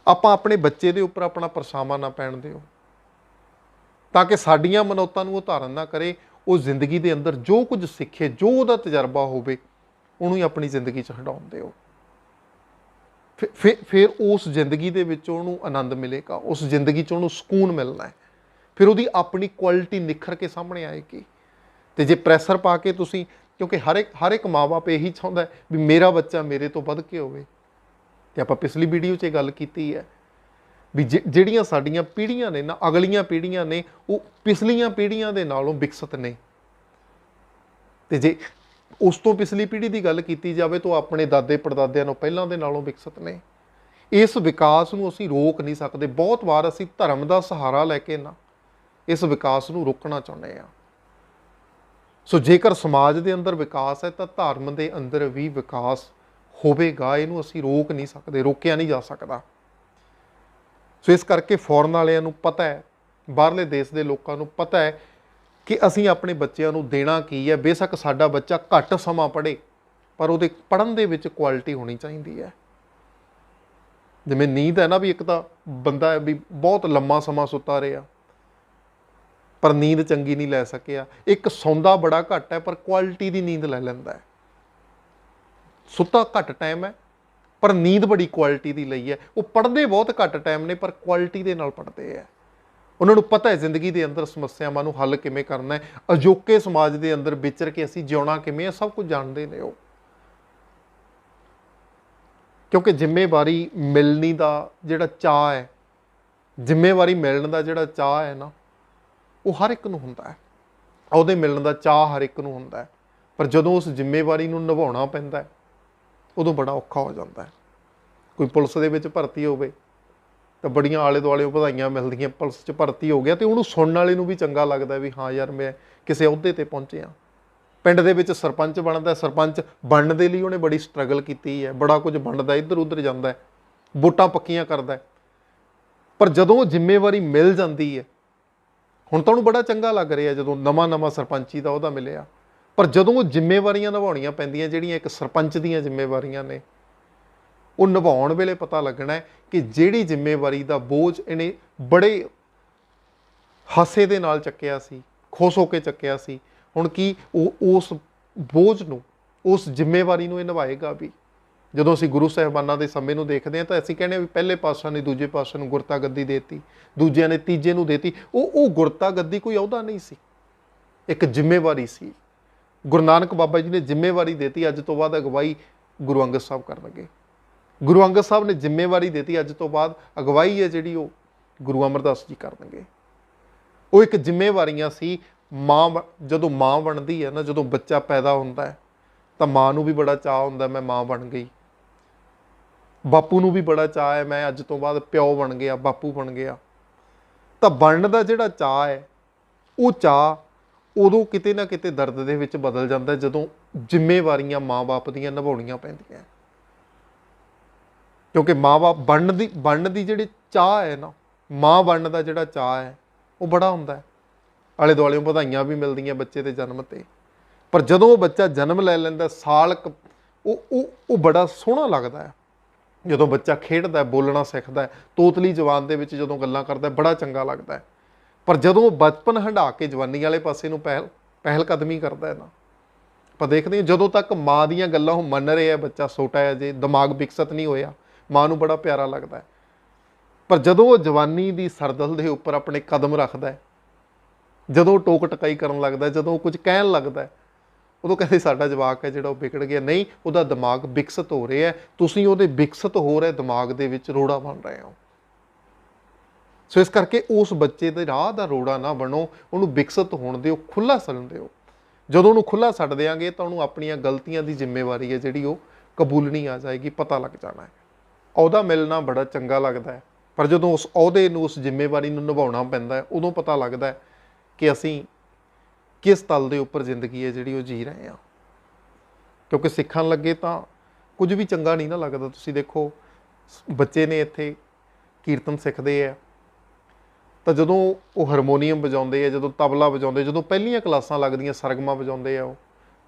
ਆਪਾਂ ਆਪਣੇ ਬੱਚੇ ਦੇ ਉੱਪਰ ਆਪਣਾ ਪਰਛਾਵਾਂ ਨਾ ਪੈਣ ਦਿਓ, ਤਾਂ ਕਿ ਸਾਡੀਆਂ ਮਨੌਤਾਂ ਨੂੰ ਉਹ ਧਾਰਨ ਨਾ ਕਰੇ। ਉਹ ਜ਼ਿੰਦਗੀ ਦੇ ਅੰਦਰ ਜੋ ਕੁਝ ਸਿੱਖੇ, ਜੋ ਉਹਦਾ ਤਜਰਬਾ ਹੋਵੇ, ਉਹਨੂੰ ਹੀ ਆਪਣੀ ਜ਼ਿੰਦਗੀ 'ਚ ਹਟਾਉਣ ਦਿਓ। ਫਿਰ ਉਸ ਜ਼ਿੰਦਗੀ ਦੇ ਵਿੱਚ ਉਹਨੂੰ ਆਨੰਦ ਮਿਲੇਗਾ, ਉਸ ਜ਼ਿੰਦਗੀ 'ਚ ਉਹਨੂੰ ਸਕੂਨ ਮਿਲਣਾ ਹੈ। ਫਿਰ ਉਹਦੀ ਆਪਣੀ ਕੁਆਲਿਟੀ ਨਿਖਰ ਕੇ ਸਾਹਮਣੇ ਆਏਗੀ। ਤੇ ਜੇ ਪ੍ਰੈਸ਼ਰ ਪਾ ਕੇ ਤੁਸੀਂ, ਕਿਉਂਕਿ ਹਰ ਇੱਕ ਮਾਂ-ਬਾਪ ਇਹੀ ਚਾਹੁੰਦਾ ਵੀ ਮੇਰਾ ਬੱਚਾ ਮੇਰੇ ਤੋਂ ਵੱਧ ਕੇ ਹੋਵੇ। ਤੇ ਆਪਾਂ ਪਿਛਲੀ ਵੀਡੀਓ 'ਚ ਇਹ ਗੱਲ ਕੀਤੀ ਹੈ ਵੀ ਜਿਹੜੀਆਂ ਸਾਡੀਆਂ ਪੀੜ੍ਹੀਆਂ ਨੇ ਨਾ, ਅਗਲੀਆਂ ਪੀੜ੍ਹੀਆਂ ਨੇ, ਉਹ ਪਿਛਲੀਆਂ ਪੀੜ੍ਹੀਆਂ ਦੇ ਨਾਲੋਂ ਵਿਕਸਿਤ ਨੇ। ਤੇ ਜੇ ਉਸ ਤੋਂ ਪਿਛਲੀ ਪੀੜ੍ਹੀ ਦੀ ਗੱਲ ਕੀਤੀ ਜਾਵੇ ਤਾਂ ਆਪਣੇ ਦਾਦੇ ਪੜਦਾਦਿਆਂ ਨੂੰ ਪਹਿਲਾਂ ਦੇ ਨਾਲੋਂ ਵਿਕਸਿਤ ਨੇ। ਇਸ ਵਿਕਾਸ ਨੂੰ ਅਸੀਂ ਰੋਕ ਨਹੀਂ ਸਕਦੇ। ਬਹੁਤ ਵਾਰ ਅਸੀਂ ਧਰਮ ਦਾ ਸਹਾਰਾ ਲੈ ਕੇ ਨਾ ਇਸ ਵਿਕਾਸ ਨੂੰ ਰੋਕਣਾ ਚਾਹੁੰਦੇ ਹਾਂ। ਸੋ ਜੇਕਰ ਸਮਾਜ ਦੇ ਅੰਦਰ ਵਿਕਾਸ ਹੈ ਤਾਂ ਧਰਮ ਦੇ ਅੰਦਰ ਵੀ ਵਿਕਾਸ ਹੋਵੇਗਾ। ਇਹਨੂੰ ਅਸੀਂ ਰੋਕ ਨਹੀਂ ਸਕਦੇ, ਰੋਕਿਆ ਨਹੀਂ ਜਾ ਸਕਦਾ। ਸੋ ਇਸ ਕਰਕੇ ਫੋਰਨ ਵਾਲਿਆਂ ਨੂੰ ਪਤਾ ਹੈ, ਬਾਹਰਲੇ ਦੇਸ਼ ਦੇ ਲੋਕਾਂ ਨੂੰ ਪਤਾ ਹੈ ਕਿ ਅਸੀਂ ਆਪਣੇ ਬੱਚਿਆਂ ਨੂੰ ਦੇਣਾ ਕੀ ਹੈ। ਬੇਸ਼ੱਕ ਸਾਡਾ ਬੱਚਾ ਘੱਟ ਸਮਾਂ ਪੜ੍ਹੇ, ਪਰ ਉਹਦੇ ਪੜ੍ਹਨ ਦੇ ਵਿੱਚ ਕੁਆਲਿਟੀ ਹੋਣੀ ਚਾਹੀਦੀ ਹੈ। ਜਿਵੇਂ ਨੀਂਦ ਹੈ ਨਾ, ਵੀ ਇੱਕ ਤਾਂ ਬੰਦਾ ਹੈ ਵੀ ਬਹੁਤ ਲੰਮਾ ਸਮਾਂ ਸੁੱਤਾ ਰਿਹਾ ਪਰ ਨੀਂਦ ਚੰਗੀ ਨਹੀਂ ਲੈ ਸਕਿਆ। ਇੱਕ ਸੌਂਦਾ ਬੜਾ ਘੱਟ ਹੈ ਪਰ ਕੁਆਲਿਟੀ ਦੀ ਨੀਂਦ ਲੈ ਲੈਂਦਾ ਹੈ। ਸੁੱਤਾ ਘੱਟ ਟਾਈਮ ਹੈ ਪਰ ਨੀਂਦ ਬੜੀ ਕੁਆਲਿਟੀ ਦੀ ਲਈ ਹੈ। ਉਹ ਪੜ੍ਹਦੇ ਬਹੁਤ ਘੱਟ ਟਾਈਮ ਨੇ ਪਰ ਕੁਆਲਿਟੀ ਦੇ ਨਾਲ ਪੜ੍ਹਦੇ ਹੈ। ਉਹਨਾਂ ਨੂੰ ਪਤਾ ਹੈ ਜ਼ਿੰਦਗੀ ਦੇ ਅੰਦਰ ਸਮੱਸਿਆਵਾਂ ਨੂੰ ਹੱਲ ਕਿਵੇਂ ਕਰਨਾ ਹੈ, ਅਜੋਕੇ ਸਮਾਜ ਦੇ ਅੰਦਰ ਵਿਚਰ ਕੇ ਅਸੀਂ ਜਿਉਣਾ ਕਿਵੇਂ ਹੈ, ਸਭ ਕੁਝ ਜਾਣਦੇ ਨੇ ਉਹ। ਕਿਉਂਕਿ ਜ਼ਿੰਮੇਵਾਰੀ ਮਿਲਣੀ ਦਾ ਜਿਹੜਾ ਚਾਅ ਹੈ, ਜ਼ਿੰਮੇਵਾਰੀ ਮਿਲਣ ਦਾ ਜਿਹੜਾ ਚਾਅ ਹੈ ਨਾ, ਉਹ ਹਰ ਇੱਕ ਨੂੰ ਹੁੰਦਾ ਹੈ। ਉਹਦੇ ਮਿਲਣ ਦਾ ਚਾਅ ਹਰ ਇੱਕ ਨੂੰ ਹੁੰਦਾ ਹੈ, ਪਰ ਜਦੋਂ ਉਸ ਜ਼ਿੰਮੇਵਾਰੀ ਨੂੰ ਨਿਭਾਉਣਾ ਪੈਂਦਾ ਹੈ ਉਦੋਂ ਬੜਾ ਔਖਾ ਹੋ ਜਾਂਦਾ ਹੈ। ਕੋਈ ਪੁਲਿਸ ਦੇ ਵਿੱਚ ਭਰਤੀ ਹੋਵੇ ਤਾਂ ਬੜੀਆਂ ਆਲੇ ਦੁਆਲੇ ਵਧਾਈਆਂ ਮਿਲਦੀਆਂ, ਪੁਲਿਸ 'ਚ ਭਰਤੀ ਹੋ ਗਿਆ, ਅਤੇ ਉਹਨੂੰ ਸੁਣਨ ਵਾਲੇ ਨੂੰ ਵੀ ਚੰਗਾ ਲੱਗਦਾ ਵੀ ਹਾਂ ਯਾਰ ਮੈਂ ਕਿਸੇ ਅਹੁਦੇ 'ਤੇ ਪਹੁੰਚਿਆ। ਪਿੰਡ ਦੇ ਵਿੱਚ ਸਰਪੰਚ ਬਣਦਾ, ਸਰਪੰਚ ਬਣਨ ਦੇ ਲਈ ਉਹਨੇ ਬੜੀ ਸਟਰਗਲ ਕੀਤੀ ਹੈ, ਬੜਾ ਕੁਝ ਬਣਦਾ, ਇੱਧਰ ਉੱਧਰ ਜਾਂਦਾ, ਵੋਟਾਂ ਪੱਕੀਆਂ ਕਰਦਾ, ਪਰ ਜਦੋਂ ਉਹ ਜ਼ਿੰਮੇਵਾਰੀ ਮਿਲ ਜਾਂਦੀ ਹੈ, ਹੁਣ ਤਾਂ ਉਹਨੂੰ ਬੜਾ ਚੰਗਾ ਲੱਗ ਰਿਹਾ ਜਦੋਂ ਨਵਾਂ ਸਰਪੰਚੀ ਦਾ ਉਹਦਾ ਮਿਲਿਆ, ਪਰ ਜਦੋਂ ਉਹ ਜ਼ਿੰਮੇਵਾਰੀਆਂ ਨਿਭਾਉਣੀਆਂ ਪੈਂਦੀਆਂ, ਜਿਹੜੀਆਂ ਇੱਕ ਸਰਪੰਚ ਦੀਆਂ ਜ਼ਿੰਮੇਵਾਰੀਆਂ ਨੇ, ਉਹ ਨਿਭਾਉਣ ਵੇਲੇ ਪਤਾ ਲੱਗਣਾ ਹੈ ਕਿ ਜਿਹੜੀ ਜ਼ਿੰਮੇਵਾਰੀ ਦਾ ਬੋਝ ਇਹਨੇ ਬੜੇ ਹਾਸੇ ਦੇ ਨਾਲ ਚੱਕਿਆ ਸੀ, ਖੁਸ਼ ਹੋ ਕੇ ਚੱਕਿਆ ਸੀ, ਹੁਣ ਕੀ ਉਹ ਉਸ ਬੋਝ ਨੂੰ, ਉਸ ਜ਼ਿੰਮੇਵਾਰੀ ਨੂੰ ਇਹ ਨਿਭਾਏਗਾ ਵੀ। ਜਦੋਂ ਅਸੀਂ ਗੁਰੂ ਸਾਹਿਬਾਨਾਂ ਦੇ ਸਮੇਂ ਨੂੰ ਦੇਖਦੇ ਹਾਂ ਤਾਂ ਅਸੀਂ ਕਹਿੰਦੇ ਹਾਂ ਵੀ ਪਹਿਲੇ ਪਾਤਸ਼ਾਹ ਨੇ ਦੂਜੇ ਪਾਤਸ਼ਾਹ ਨੂੰ ਗੁਰਤਾ ਗੱਦੀ ਦੇ ਦਿੱਤੀ, ਦੂਜਿਆਂ ਨੇ ਤੀਜੇ ਨੂੰ ਦੇ ਦਿੱਤੀ। ਉਹ ਗੁਰਤਾ ਗੱਦੀ ਕੋਈ ਅਹੁਦਾ ਨਹੀਂ ਸੀ, ਇੱਕ ਜ਼ਿੰਮੇਵਾਰੀ ਸੀ। ਗੁਰੂ ਨਾਨਕ ਬਾਬਾ ਜੀ ਨੇ ਜ਼ਿੰਮੇਵਾਰੀ ਦੇ ਦਿੱਤੀ, ਅੱਜ ਤੋਂ ਬਾਅਦ ਅਗਵਾਈ ਗੁਰੂ ਅੰਗਦ ਸਾਹਿਬ ਕਰਨਗੇ। ਗੁਰੂ ਅੰਗਦ ਸਾਹਿਬ ਨੇ ਜ਼ਿੰਮੇਵਾਰੀ ਦੇ ਦਿੱਤੀ, ਅੱਜ ਤੋਂ ਬਾਅਦ ਅਗਵਾਈ ਹੈ ਜਿਹੜੀ ਉਹ ਗੁਰੂ ਅਮਰਦਾਸ ਜੀ ਕਰਨਗੇ। ਉਹ ਇੱਕ ਜ਼ਿੰਮੇਵਾਰੀਆਂ ਸੀ। ਜਦੋਂ ਮਾਂ ਬਣਦੀ ਹੈ ਨਾ, ਜਦੋਂ ਬੱਚਾ ਪੈਦਾ ਹੁੰਦਾ ਹੈ ਤਾਂ ਮਾਂ ਨੂੰ ਵੀ ਬੜਾ ਚਾਅ ਹੁੰਦਾ ਮੈਂ ਮਾਂ ਬਣ ਗਈ, ਬਾਪੂ ਨੂੰ ਵੀ ਬੜਾ ਚਾਅ ਹੈ ਮੈਂ ਅੱਜ ਤੋਂ ਬਾਅਦ ਪਿਓ ਬਣ ਗਿਆ, ਬਾਪੂ ਬਣ ਗਿਆ। ਤਾਂ ਬਣਨ ਦਾ ਜਿਹੜਾ ਚਾਅ ਹੈ, ਉਹ ਚਾਅ ਉਦੋਂ ਕਿਤੇ ਨਾ ਕਿਤੇ ਦਰਦ ਦੇ ਵਿੱਚ ਬਦਲ ਜਾਂਦਾ ਜਦੋਂ ਜ਼ਿੰਮੇਵਾਰੀਆਂ ਮਾਂ-ਬਾਪ ਦੀਆਂ ਨਿਭਾਉਣੀਆਂ ਪੈਂਦੀਆਂ। ਕਿਉਂਕਿ ਮਾਂ-ਬਾਪ ਬਣਨ ਦੀ ਜਿਹੜੀ ਚਾਹ ਹੈ ਨਾ, ਮਾਂ ਬਣਨ ਦਾ ਜਿਹੜਾ ਚਾਅ ਹੈ ਉਹ ਬੜਾ ਹੁੰਦਾ ਹੈ। ਆਲੇ ਦੁਆਲੇ ਵਧਾਈਆਂ ਵੀ ਮਿਲਦੀਆਂ ਬੱਚੇ ਦੇ ਜਨਮ 'ਤੇ, ਪਰ ਜਦੋਂ ਉਹ ਬੱਚਾ ਜਨਮ ਲੈ ਲੈਂਦਾ, ਸਾਲ ਉਹ ਬੜਾ ਸੋਹਣਾ ਲੱਗਦਾ ਹੈ। ਜਦੋਂ ਬੱਚਾ ਖੇਡਦਾ, ਬੋਲਣਾ ਸਿੱਖਦਾ, ਤੋਤਲੀ ਜਵਾਨ ਦੇ ਵਿੱਚ ਜਦੋਂ ਗੱਲਾਂ ਕਰਦਾ, ਬੜਾ ਚੰਗਾ ਲੱਗਦਾ ਹੈ। ਪਰ ਜਦੋਂ ਉਹ ਬਚਪਨ ਹੰਢਾ ਕੇ ਜਵਾਨੀ ਵਾਲੇ ਪਾਸੇ ਨੂੰ ਪਹਿਲ ਕਦਮੀ ਕਰਦਾ ਹੈ ਨਾ, ਆਪਾਂ ਦੇਖਦੇ ਹਾਂ ਜਦੋਂ ਤੱਕ ਮਾਂ ਦੀਆਂ ਗੱਲਾਂ ਉਹ ਮੰਨ ਰਿਹਾ ਬੱਚਾ, ਛੋਟਾ ਹੈ ਜੇ, ਦਿਮਾਗ ਵਿਕਸਿਤ ਨਹੀਂ ਹੋਇਆ, ਮਾਂ ਨੂੰ ਬੜਾ ਪਿਆਰਾ ਲੱਗਦਾ ਹੈ। ਪਰ ਜਦੋਂ ਉਹ ਜਵਾਨੀ ਦੀ ਸਰਦਲ ਦੇ ਉੱਪਰ ਆਪਣੇ ਕਦਮ ਰੱਖਦਾ ਹੈ, ਜਦੋਂ ਟੋਕ ਟਕਾਈ ਕਰਨ ਲੱਗਦਾ, ਜਦੋਂ ਕੁਝ ਕਹਿਣ ਲੱਗਦਾ, ਉਦੋਂ ਕਹਿੰਦੇ ਸਾਡਾ ਜਵਾਕ ਹੈ ਜਿਹੜਾ ਉਹ ਵਿਗੜ ਗਿਆ। ਨਹੀਂ, ਉਹਦਾ ਦਿਮਾਗ ਵਿਕਸਿਤ ਹੋ ਰਿਹਾ, ਤੁਸੀਂ ਉਹਦੇ ਵਿਕਸਿਤ ਹੋ ਰਹੇ ਦਿਮਾਗ ਦੇ ਵਿੱਚ ਰੋੜਾ ਬਣ ਰਹੇ ਹੋ। ਸੋ ਇਸ ਕਰਕੇ ਉਸ ਬੱਚੇ ਦੇ ਰਾਹ ਦਾ ਰੋੜਾ ਨਾ ਬਣੋ, ਉਹਨੂੰ ਵਿਕਸਿਤ ਹੋਣ ਦਿਓ, ਖੁੱਲ੍ਹਾ ਛੱਡਣ ਦਿਓ। ਜਦੋਂ ਉਹਨੂੰ ਖੁੱਲ੍ਹਾ ਛੱਡ ਦਿਆਂਗੇ ਤਾਂ ਉਹਨੂੰ ਆਪਣੀਆਂ ਗਲਤੀਆਂ ਦੀ ਜ਼ਿੰਮੇਵਾਰੀ ਹੈ ਜਿਹੜੀ ਉਹ ਕਬੂਲਣੀ ਆ ਜਾਏਗੀ, ਪਤਾ ਲੱਗ ਜਾਣਾ ਹੈ। ਅਹੁਦਾ ਮਿਲਣਾ ਬੜਾ ਚੰਗਾ ਲੱਗਦਾ ਹੈ, ਪਰ ਜਦੋਂ ਉਸ ਅਹੁਦੇ ਨੂੰ, ਉਸ ਜ਼ਿੰਮੇਵਾਰੀ ਨੂੰ ਨਿਭਾਉਣਾ ਪੈਂਦਾ ਹੈ, ਉਦੋਂ ਪਤਾ ਲੱਗਦਾ ਹੈ ਕਿ ਅਸੀਂ ਕਿਸ ਤਲ ਦੇ ਉੱਪਰ ਜ਼ਿੰਦਗੀ ਹੈ ਜਿਹੜੀ ਉਹ ਜੀ ਰਹੇ ਹਾਂ। ਕਿਉਂਕਿ ਸਿੱਖਣ ਲੱਗੇ ਤਾਂ ਕੁਝ ਵੀ ਚੰਗਾ ਨਹੀਂ ਨਾ ਲੱਗਦਾ। ਤੁਸੀਂ ਦੇਖੋ, ਬੱਚੇ ਨੇ ਇੱਥੇ ਕੀਰਤਨ ਸਿੱਖਦੇ ਆ, ਤਾਂ ਜਦੋਂ ਉਹ ਹਾਰਮੋਨੀਅਮ ਵਜਾਉਂਦੇ ਆ, ਜਦੋਂ ਤਬਲਾ ਵਜਾਉਂਦੇ, ਜਦੋਂ ਪਹਿਲੀਆਂ ਕਲਾਸਾਂ ਲੱਗਦੀਆਂ ਸਰਗਮਾਂ ਵਜਾਉਂਦੇ ਆ ਉਹ,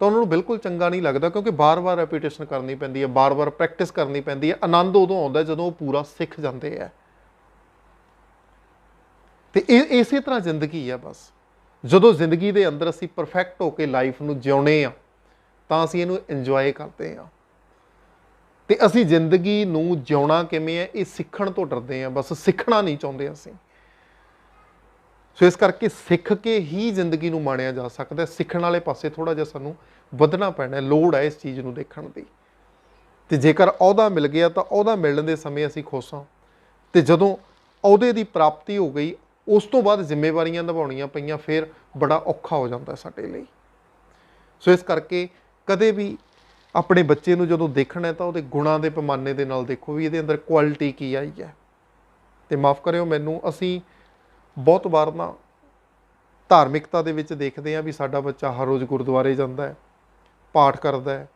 ਤਾਂ ਉਹਨਾਂ ਨੂੰ ਬਿਲਕੁਲ ਚੰਗਾ ਨਹੀਂ ਲੱਗਦਾ, ਕਿਉਂਕਿ ਬਾਰ-ਬਾਰ ਰੈਪੀਟੇਸ਼ਨ ਕਰਨੀ ਪੈਂਦੀ ਹੈ, ਬਾਰ-ਬਾਰ ਪ੍ਰੈਕਟਿਸ ਕਰਨੀ ਪੈਂਦੀ ਹੈ। ਆਨੰਦ ਉਦੋਂ ਆਉਂਦਾ ਜਦੋਂ ਉਹ ਪੂਰਾ ਸਿੱਖ ਜਾਂਦੇ ਆ। ਤੇ ਇਹ ਇਸੇ ਤਰ੍ਹਾਂ ਜ਼ਿੰਦਗੀ ਆ। ਬਸ ਜਦੋਂ ਜ਼ਿੰਦਗੀ ਦੇ ਅੰਦਰ ਅਸੀਂ ਪਰਫੈਕਟ ਹੋ ਕੇ ਲਾਈਫ ਨੂੰ ਜਿਉਣੇ ਆ, ਤਾਂ ਅਸੀਂ ਇਹਨੂੰ ਇੰਜੋਏ ਕਰਦੇ ਹਾਂ। ਤੇ ਅਸੀਂ ਜ਼ਿੰਦਗੀ ਨੂੰ ਜਿਉਣਾ ਕਿਵੇਂ ਹੈ, ਇਹ ਸਿੱਖਣ ਤੋਂ ਡਰਦੇ ਹਾਂ। ਬਸ ਸਿੱਖਣਾ ਨਹੀਂ ਚਾਹੁੰਦੇ ਅਸੀਂ। ਸੋ ਇਸ ਕਰਕੇ ਸਿੱਖ ਕੇ ਹੀ ਜ਼ਿੰਦਗੀ ਨੂੰ ਮਾਣਿਆ ਜਾ ਸਕਦਾ। ਸਿੱਖਣ ਵਾਲੇ ਪਾਸੇ ਥੋੜ੍ਹਾ ਜਿਹਾ ਸਾਨੂੰ ਵਧਣਾ ਪੈਣਾ, ਲੋੜ ਹੈ ਇਸ ਚੀਜ਼ ਨੂੰ ਦੇਖਣ ਦੀ। ਤੇ ਜੇਕਰ ਅਹੁਦਾ ਮਿਲ ਗਿਆ ਤਾਂ ਅਹੁਦਾ ਮਿਲਣ ਦੇ ਸਮੇਂ ਅਸੀਂ ਖੁਸ਼ ਹਾਂ, ਤੇ ਜਦੋਂ ਅਹੁਦੇ ਦੀ ਪ੍ਰਾਪਤੀ ਹੋ ਗਈ, ਉਸ ਤੋਂ ਬਾਅਦ ਜ਼ਿੰਮੇਵਾਰੀਆਂ ਨਿਭਾਉਣੀਆਂ ਪਈਆਂ, ਫਿਰ ਬੜਾ ਔਖਾ ਹੋ ਜਾਂਦਾ ਸਾਡੇ ਲਈ। ਸੋ ਇਸ ਕਰਕੇ ਕਦੇ ਵੀ ਆਪਣੇ ਬੱਚੇ ਨੂੰ ਜਦੋਂ ਦੇਖਣਾ ਤਾਂ ਉਹਦੇ ਗੁਣਾਂ ਦੇ ਪੈਮਾਨੇ ਦੇ ਨਾਲ ਦੇਖੋ ਵੀ ਇਹਦੇ ਅੰਦਰ ਕੁਆਲਿਟੀ ਕੀ ਆਈ ਹੈ। ਤੇ ਮਾਫ਼ ਕਰਿਓ ਮੈਨੂੰ, ਅਸੀਂ ਬਹੁਤ ਵਾਰ ਨਾ ਧਾਰਮਿਕਤਾ ਦੇ ਵਿੱਚ ਦੇਖਦੇ ਹਾਂ ਵੀ ਸਾਡਾ ਬੱਚਾ ਹਰ ਰੋਜ਼ ਗੁਰਦੁਆਰੇ ਜਾਂਦਾ ਹੈ, ਪਾਠ ਕਰਦਾ ਹੈ,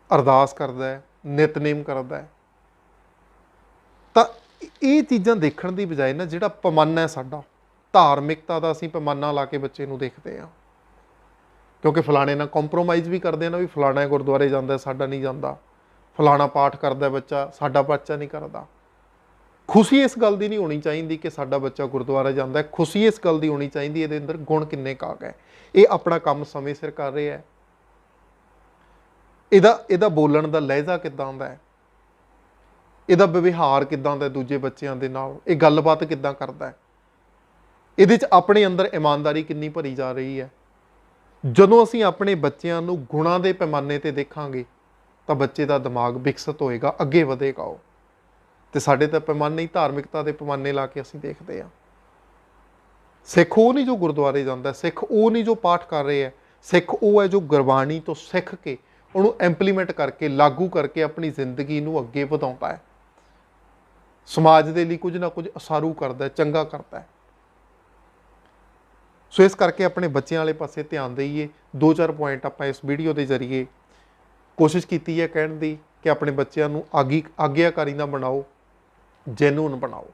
ਅਰਦਾਸ ਕਰਦਾ ਹੈ, ਨਿਤਨੇਮ ਕਰਦਾ ਹੈ। ਤਾਂ ਇਹ ਚੀਜ਼ਾਂ ਦੇਖਣ ਦੀ ਬਜਾਏ ਨਾ, ਜਿਹੜਾ ਪੈਮਾਨਾ ਹੈ ਸਾਡਾ ਧਾਰਮਿਕਤਾ ਦਾ, ਅਸੀਂ ਪੈਮਾਨਾ ਲਾ ਕੇ ਬੱਚੇ ਨੂੰ ਦੇਖਦੇ ਹਾਂ। ਕਿਉਂਕਿ ਫਲਾਣੇ ਨਾਲ ਕੰਪਰੋਮਾਈਜ਼ ਵੀ ਕਰਦੇ ਆ ਨਾ, ਵੀ ਫਲਾਣਾ ਗੁਰਦੁਆਰੇ ਜਾਂਦਾ ਸਾਡਾ ਨਹੀਂ ਜਾਂਦਾ, ਫਲਾਣਾ ਪਾਠ ਕਰਦਾ ਬੱਚਾ ਸਾਡਾ ਬੱਚਾ ਨਹੀਂ ਕਰਦਾ। ਖੁਸ਼ੀ ਇਸ ਗੱਲ ਦੀ ਨਹੀਂ ਹੋਣੀ ਚਾਹੀਦੀ ਕਿ ਸਾਡਾ ਬੱਚਾ ਗੁਰਦੁਆਰਾ ਜਾਂਦਾ ਹੈ। ਖੁਸ਼ੀ ਇਸ ਗੱਲ ਦੀ ਹੋਣੀ ਚਾਹੀਦੀ ਇਹਦੇ ਅੰਦਰ ਗੁਣ ਕਿੰਨੇ ਕਾਕ ਹੈ, ਇਹ ਆਪਣਾ ਕੰਮ ਸਮੇਂ ਸਿਰ ਕਰ ਰਿਹਾ ਹੈ, ਇਹਦਾ ਬੋਲਣ ਦਾ ਲਹਿਜਾ ਕਿੱਦਾਂ ਦਾ ਹੈ, ਇਹਦਾ ਵਿਵਹਾਰ ਕਿੱਦਾਂ ਦਾ ਦੂਜੇ ਬੱਚਿਆਂ ਦੇ ਨਾਲ, ਇਹ ਗੱਲਬਾਤ ਕਿੱਦਾਂ ਕਰਦਾ ਹੈ, ਇਹਦੇ 'ਚ ਆਪਣੇ ਅੰਦਰ ਇਮਾਨਦਾਰੀ ਕਿੰਨੀ ਭਰੀ ਜਾ ਰਹੀ ਹੈ। ਜਦੋਂ ਅਸੀਂ ਆਪਣੇ ਬੱਚਿਆਂ ਨੂੰ ਗੁਣਾਂ ਦੇ ਪੈਮਾਨੇ 'ਤੇ ਦੇਖਾਂਗੇ ਤਾਂ ਬੱਚੇ ਦਾ ਦਿਮਾਗ ਵਿਕਸਿਤ ਹੋਏਗਾ, ਅੱਗੇ ਵਧੇਗਾ ਉਹ। ਤੇ ਸਾਡੇ ਤਾਂ ਪੈਮਾਨੇ ਹੀ ਧਾਰਮਿਕਤਾ ਦੇ ਪੈਮਾਨੇ ਲਾ ਕੇ ਅਸੀਂ ਦੇਖਦੇ ਹਾਂ। ਸਿੱਖ ਉਹ ਨਹੀਂ ਜੋ ਗੁਰਦੁਆਰੇ ਜਾਂਦਾ, ਸਿੱਖ ਉਹ ਨਹੀਂ ਜੋ ਪਾਠ ਕਰ ਰਹੇ ਹੈ, ਸਿੱਖ ਉਹ ਹੈ ਜੋ ਗੁਰਬਾਣੀ ਤੋਂ ਸਿੱਖ ਕੇ ਉਹਨੂੰ ਇੰਪਲੀਮੈਂਟ ਕਰਕੇ, ਲਾਗੂ ਕਰਕੇ ਆਪਣੀ ਜ਼ਿੰਦਗੀ ਨੂੰ ਅੱਗੇ ਵਧਾਉਂਦਾ ਹੈ, ਸਮਾਜ ਦੇ ਲਈ ਕੁਝ ਨਾ ਕੁਝ ਉਸਾਰੂ ਕਰਦਾ, ਚੰਗਾ ਕਰਦਾ ਹੈ। ਸੋ ਇਸ ਕਰਕੇ ਆਪਣੇ ਬੱਚਿਆਂ ਵਾਲੇ ਪਾਸੇ ਧਿਆਨ ਦੇਈਏ। 2-4 ਪੁਆਇੰਟ ਆਪਾਂ ਇਸ ਵੀਡੀਓ ਦੇ ਜ਼ਰੀਏ ਕੋਸ਼ਿਸ਼ ਕੀਤੀ ਹੈ ਕਹਿਣ ਦੀ ਕਿ ਆਪਣੇ ਬੱਚਿਆਂ ਨੂੰ ਆਗਿਆਕਾਰੀ ਨਾ ਬਣਾਓ, ਜੈਨੂਨ ਬਣਾਓ,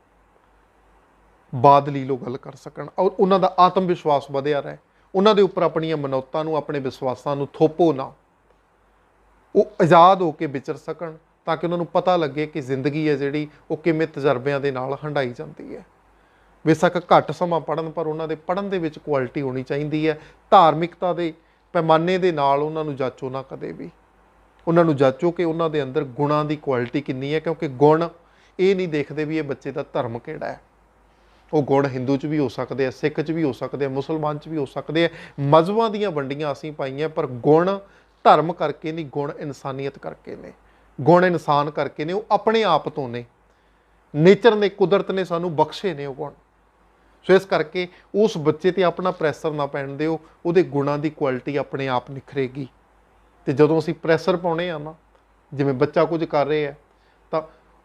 ਬਾਦਲੀਲੋ ਗੱਲ ਕਰ ਸਕਣ, ਔਰ ਉਹਨਾਂ ਦਾ ਆਤਮ ਵਿਸ਼ਵਾਸ ਵਧਿਆ ਰਹੇ। ਉਹਨਾਂ ਦੇ ਉੱਪਰ ਆਪਣੀਆਂ ਮਨੌਤਾਂ ਨੂੰ, ਆਪਣੇ ਵਿਸ਼ਵਾਸਾਂ ਨੂੰ ਥੋਪੋ ਨਾ, ਉਹ ਆਜ਼ਾਦ ਹੋ ਕੇ ਵਿਚਰ ਸਕਣ, ਤਾਂ ਕਿ ਉਹਨਾਂ ਨੂੰ ਪਤਾ ਲੱਗੇ ਕਿ ਜ਼ਿੰਦਗੀ ਹੈ ਜਿਹੜੀ ਉਹ ਕਿਵੇਂ ਤਜਰਬਿਆਂ ਦੇ ਨਾਲ ਹੰਢਾਈ ਜਾਂਦੀ ਹੈ। ਬੇਸ਼ੱਕ ਘੱਟ ਸਮਾਂ ਪੜ੍ਹਨ, ਪਰ ਉਹਨਾਂ ਦੇ ਪੜ੍ਹਨ ਦੇ ਵਿੱਚ ਕੁਆਲਿਟੀ ਹੋਣੀ ਚਾਹੀਦੀ ਹੈ। ਧਾਰਮਿਕਤਾ ਦੇ ਪੈਮਾਨੇ ਦੇ ਨਾਲ ਉਹਨਾਂ ਨੂੰ ਜਾਚੋ ਨਾ ਕਦੇ ਵੀ। ਉਹਨਾਂ ਨੂੰ ਜਾਚੋ ਕਿ ਉਹਨਾਂ ਦੇ ਅੰਦਰ ਗੁਣਾਂ ਦੀ ਕੁਆਲਿਟੀ ਕਿੰਨੀ ਹੈ, ਕਿਉਂਕਿ ਗੁਣ ਇਹ ਨਹੀਂ ਦੇਖਦੇ ਵੀ ਇਹ ਬੱਚੇ ਦਾ ਧਰਮ ਕਿਹੜਾ ਹੈ। ਉਹ ਗੁਣ ਹਿੰਦੂ 'ਚ ਵੀ ਹੋ ਸਕਦੇ ਆ, ਸਿੱਖ 'ਚ ਵੀ ਹੋ ਸਕਦੇ ਆ, ਮੁਸਲਮਾਨ 'ਚ ਵੀ ਹੋ ਸਕਦੇ ਆ। ਮਜ਼ਹਬਾਂ ਦੀਆਂ ਵੰਡੀਆਂ ਅਸੀਂ ਪਾਈਆਂ, ਪਰ ਗੁਣ ਧਰਮ ਕਰਕੇ ਨਹੀਂ, ਗੁਣ ਇਨਸਾਨੀਅਤ ਕਰਕੇ ਨੇ, ਗੁਣ ਇਨਸਾਨ ਕਰਕੇ ਨੇ, ਉਹ ਆਪਣੇ ਆਪ ਤੋਂ ਨੇ, ਨੇਚਰ ਨੇ, ਕੁਦਰਤ ਨੇ ਸਾਨੂੰ ਬਖਸ਼ੇ ਨੇ ਉਹ ਗੁਣ। ਸੋ ਇਸ ਕਰਕੇ ਉਸ ਬੱਚੇ 'ਤੇ ਆਪਣਾ ਪ੍ਰੈਸ਼ਰ ਨਾ ਪੈਣ ਦਿਓ, ਉਹਦੇ ਗੁਣਾਂ ਦੀ ਕੁਆਲਿਟੀ ਆਪਣੇ ਆਪ ਨਿਖਰੇਗੀ। ਤੇ ਜਦੋਂ ਅਸੀਂ ਪ੍ਰੈਸ਼ਰ ਪਾਉਣੇ ਆ ਨਾ, ਜਿਵੇਂ ਬੱਚਾ ਕੁਝ ਕਰ ਰਿਹਾ ਹੈ ਤਾਂ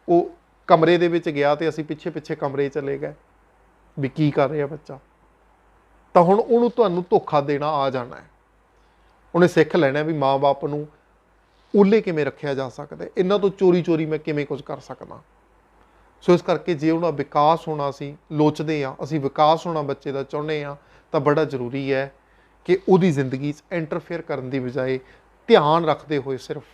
ਉਹ ਕਮਰੇ ਦੇ ਵਿੱਚ ਗਿਆ ਤੇ ਅਸੀਂ ਪਿੱਛੇ ਪਿੱਛੇ ਕਮਰੇ ਚਲੇ ਗਏ ਵੀ ਕੀ ਕਰ ਰਿਹਾ ਬੱਚਾ, ਤਾਂ ਹੁਣ ਉਹਨੂੰ ਤੁਹਾਨੂੰ ਧੋਖਾ ਦੇਣਾ ਆ ਜਾਣਾ ਹੈ। ਉਹਨੇ ਸਿੱਖ ਲੈਣਾ ਵੀ ਮਾਂ-ਬਾਪ ਨੂੰ ਓਹਲੇ ਕਿਵੇਂ ਰੱਖਿਆ ਜਾ ਸਕਦਾ, ਇਹਨਾਂ ਤੋਂ ਚੋਰੀ ਚੋਰੀ ਮੈਂ ਕਿਵੇਂ ਕੁਝ ਕਰ ਸਕਦਾ। ਸੋ ਇਸ ਕਰਕੇ ਜੇ ਉਹਦਾ ਵਿਕਾਸ ਹੋਣਾ ਅਸੀਂ ਲੋਚਦੇ ਹਾਂ, ਅਸੀਂ ਵਿਕਾਸ ਹੋਣਾ ਬੱਚੇ ਦਾ ਚਾਹੁੰਦੇ ਹਾਂ, ਤਾਂ ਬੜਾ ਜ਼ਰੂਰੀ ਹੈ ਕਿ ਉਹਦੀ ਜ਼ਿੰਦਗੀ 'ਚ ਇੰਟਰਫੇਅਰ ਕਰਨ ਦੀ ਬਜਾਏ ਧਿਆਨ ਰੱਖਦੇ ਹੋਏ ਸਿਰਫ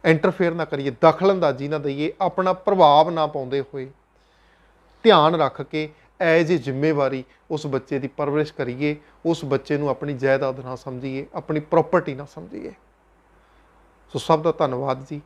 ਇੰਟਰਫੇਅਰ ਨਾ ਕਰੀਏ, ਦਖਲਅੰਦਾਜ਼ੀ ਨਾ ਦਈਏ, ਆਪਣਾ ਪ੍ਰਭਾਵ ਨਾ ਪਾਉਂਦੇ ਹੋਏ ਧਿਆਨ ਰੱਖ ਕੇ ਐਜ਼ ਏ ਜ਼ਿੰਮੇਵਾਰੀ ਉਸ ਬੱਚੇ ਦੀ ਪਰਵਰਿਸ਼ ਕਰੀਏ। ਉਸ ਬੱਚੇ ਨੂੰ ਆਪਣੀ ਜਾਇਦਾਦ ਨਾ ਸਮਝੀਏ, ਆਪਣੀ ਪ੍ਰੋਪਰਟੀ ਨਾ ਸਮਝੀਏ। ਸੋ ਸਭ ਦਾ ਧੰਨਵਾਦ ਜੀ।